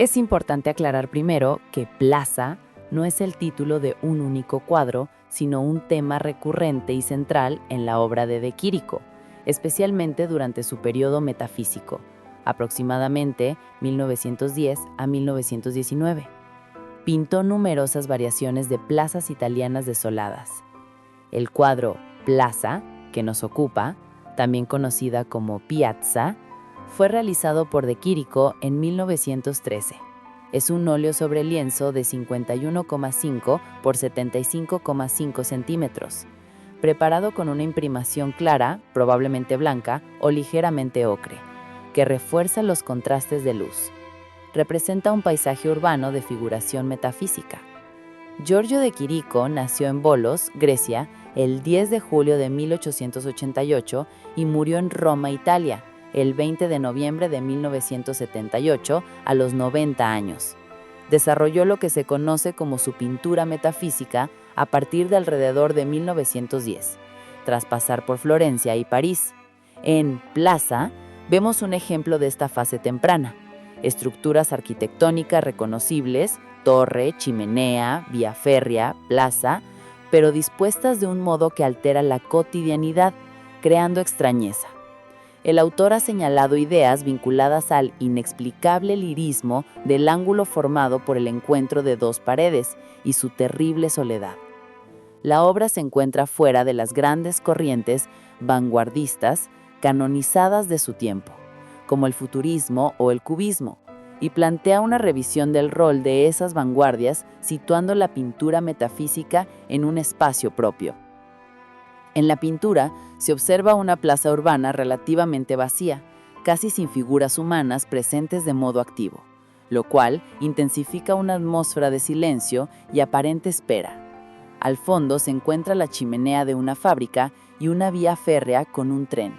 Es importante aclarar primero que plaza no es el título de un único cuadro, sino un tema recurrente y central en la obra de Quirico, especialmente durante su periodo metafísico, aproximadamente 1910 a 1919. Pintó numerosas variaciones de plazas italianas desoladas. El cuadro Plaza, que nos ocupa, también conocida como Piazza, fue realizado por De Quirico en 1913. Es un óleo sobre lienzo de 51,5 por 75,5 centímetros, preparado con una imprimación clara, probablemente blanca o ligeramente ocre, que refuerza los contrastes de luz. Representa un paisaje urbano de figuración metafísica. Giorgio De Quirico nació en Volos, Grecia, el 10 de julio de 1888 y murió en Roma, Italia, el 20 de noviembre de 1978, a los 90 años. Desarrolló lo que se conoce como su pintura metafísica a partir de alrededor de 1910, tras pasar por Florencia y París. En Plaza vemos un ejemplo de esta fase temprana. Estructuras arquitectónicas reconocibles, torre, chimenea, vía férrea, plaza, pero dispuestas de un modo que altera la cotidianidad, creando extrañeza. El autor ha señalado ideas vinculadas al inexplicable lirismo del ángulo formado por el encuentro de dos paredes y su terrible soledad. La obra se encuentra fuera de las grandes corrientes vanguardistas canonizadas de su tiempo, como el futurismo o el cubismo, y plantea una revisión del rol de esas vanguardias situando la pintura metafísica en un espacio propio. En la pintura se observa una plaza urbana relativamente vacía, casi sin figuras humanas presentes de modo activo, lo cual intensifica una atmósfera de silencio y aparente espera. Al fondo se encuentra la chimenea de una fábrica y una vía férrea con un tren.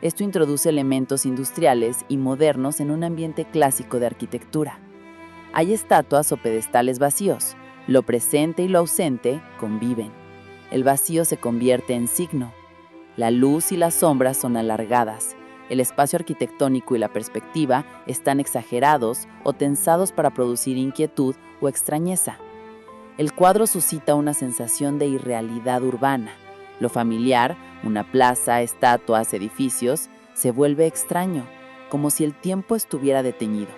Esto introduce elementos industriales y modernos en un ambiente clásico de arquitectura. Hay estatuas o pedestales vacíos. Lo presente y lo ausente conviven. El vacío se convierte en signo. La luz y las sombras son alargadas. El espacio arquitectónico y la perspectiva están exagerados o tensados para producir inquietud o extrañeza. El cuadro suscita una sensación de irrealidad urbana. Lo familiar, una plaza, estatuas, edificios, se vuelve extraño, como si el tiempo estuviera detenido.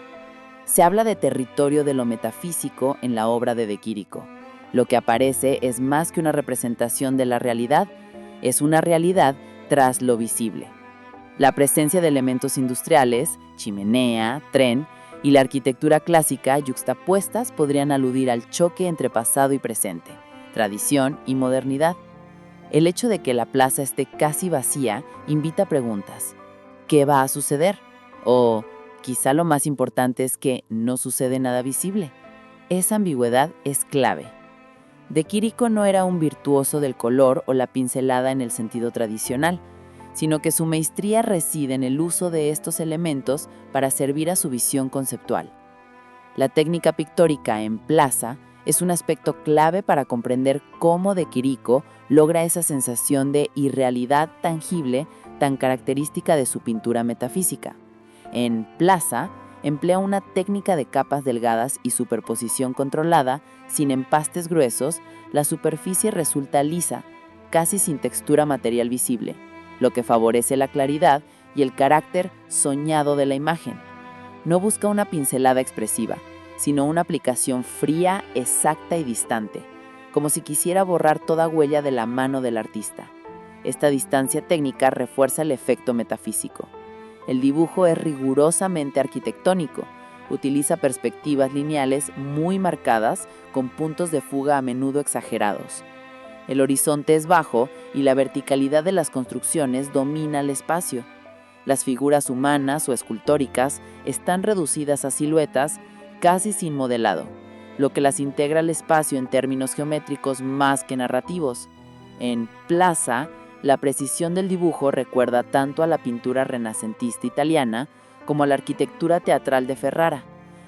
Se habla de territorio de lo metafísico en la obra de Quirico. Lo que aparece es más que una representación de la realidad, es una realidad tras lo visible. La presencia de elementos industriales, chimenea, tren, y la arquitectura clásica yuxtapuestas podrían aludir al choque entre pasado y presente, tradición y modernidad. El hecho de que la plaza esté casi vacía invita a preguntas. ¿Qué va a suceder? O quizá lo más importante es que no sucede nada visible. Esa ambigüedad es clave. De Quirico no era un virtuoso del color o la pincelada en el sentido tradicional, sino que su maestría reside en el uso de estos elementos para servir a su visión conceptual. La técnica pictórica en plaza es un aspecto clave para comprender cómo De Quirico logra esa sensación de irrealidad tangible tan característica de su pintura metafísica. En Plaza, emplea una técnica de capas delgadas y superposición controlada, sin empastes gruesos. La superficie resulta lisa, casi sin textura material visible, lo que favorece la claridad y el carácter soñado de la imagen. No busca una pincelada expresiva, sino una aplicación fría, exacta y distante, como si quisiera borrar toda huella de la mano del artista. Esta distancia técnica refuerza el efecto metafísico. El dibujo es rigurosamente arquitectónico. Utiliza perspectivas lineales muy marcadas con puntos de fuga a menudo exagerados. El horizonte es bajo y la verticalidad de las construcciones domina el espacio. Las figuras humanas o escultóricas están reducidas a siluetas casi sin modelado, lo que las integra al espacio en términos geométricos más que narrativos. En Plaza, la precisión del dibujo recuerda tanto a la pintura renacentista italiana como a la arquitectura teatral de Ferrara,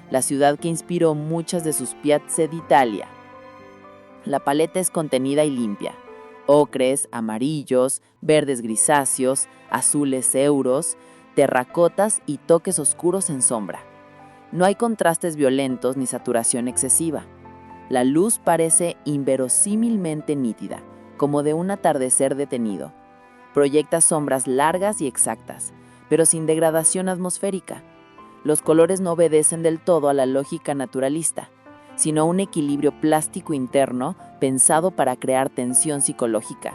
la ciudad que inspiró muchas de sus piazze d'Italia. La paleta es contenida y limpia. Ocres, amarillos, verdes grisáceos, azules euros, terracotas y toques oscuros en sombra. No hay contrastes violentos ni saturación excesiva. La luz parece inverosímilmente nítida, como de un atardecer detenido. Proyecta sombras largas y exactas, pero sin degradación atmosférica. Los colores no obedecen del todo a la lógica naturalista, sino a un equilibrio plástico interno pensado para crear tensión psicológica.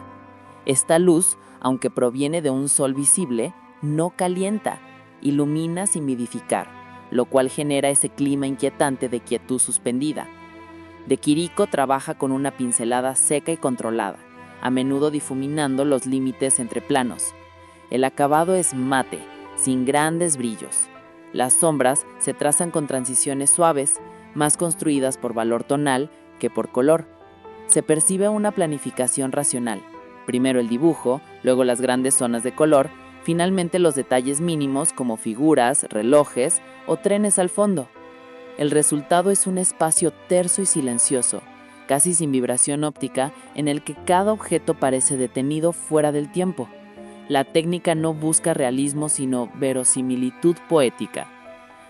Esta luz, aunque proviene de un sol visible, no calienta, ilumina sin vivificar, lo cual genera ese clima inquietante de quietud suspendida. De Quirico trabaja con una pincelada seca y controlada, a menudo difuminando los límites entre planos. El acabado es mate, sin grandes brillos. Las sombras se trazan con transiciones suaves, más construidas por valor tonal que por color. Se percibe una planificación racional. Primero el dibujo, luego las grandes zonas de color, finalmente los detalles mínimos como figuras, relojes o trenes al fondo. El resultado es un espacio terso y silencioso, casi sin vibración óptica, en el que cada objeto parece detenido fuera del tiempo. La técnica no busca realismo, sino verosimilitud poética.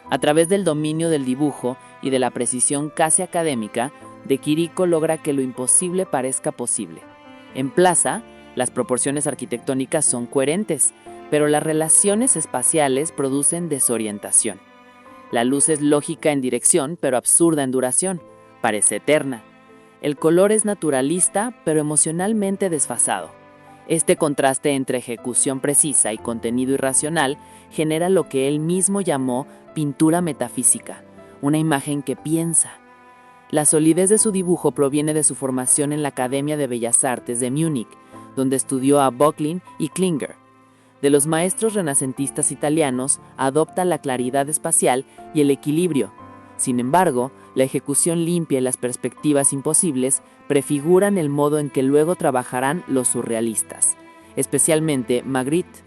A través del dominio del dibujo y de la precisión casi académica, De Quirico logra que lo imposible parezca posible. En Plaza, las proporciones arquitectónicas son coherentes, pero las relaciones espaciales producen desorientación. La luz es lógica en dirección, pero absurda en duración. Parece eterna. El color es naturalista, pero emocionalmente desfasado. Este contraste entre ejecución precisa y contenido irracional genera lo que él mismo llamó pintura metafísica, una imagen que piensa. La solidez de su dibujo proviene de su formación en la Academia de Bellas Artes de Múnich, donde estudió a Böcklin y Klinger. De los maestros renacentistas italianos, adopta la claridad espacial y el equilibrio. Sin embargo, la ejecución limpia y las perspectivas imposibles prefiguran el modo en que luego trabajarán los surrealistas, especialmente Magritte.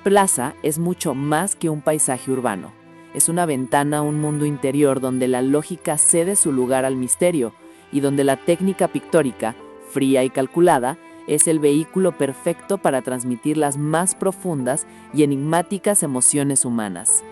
Plaza es mucho más que un paisaje urbano. Es una ventana a un mundo interior donde la lógica cede su lugar al misterio y donde la técnica pictórica, fría y calculada, es el vehículo perfecto para transmitir las más profundas y enigmáticas emociones humanas.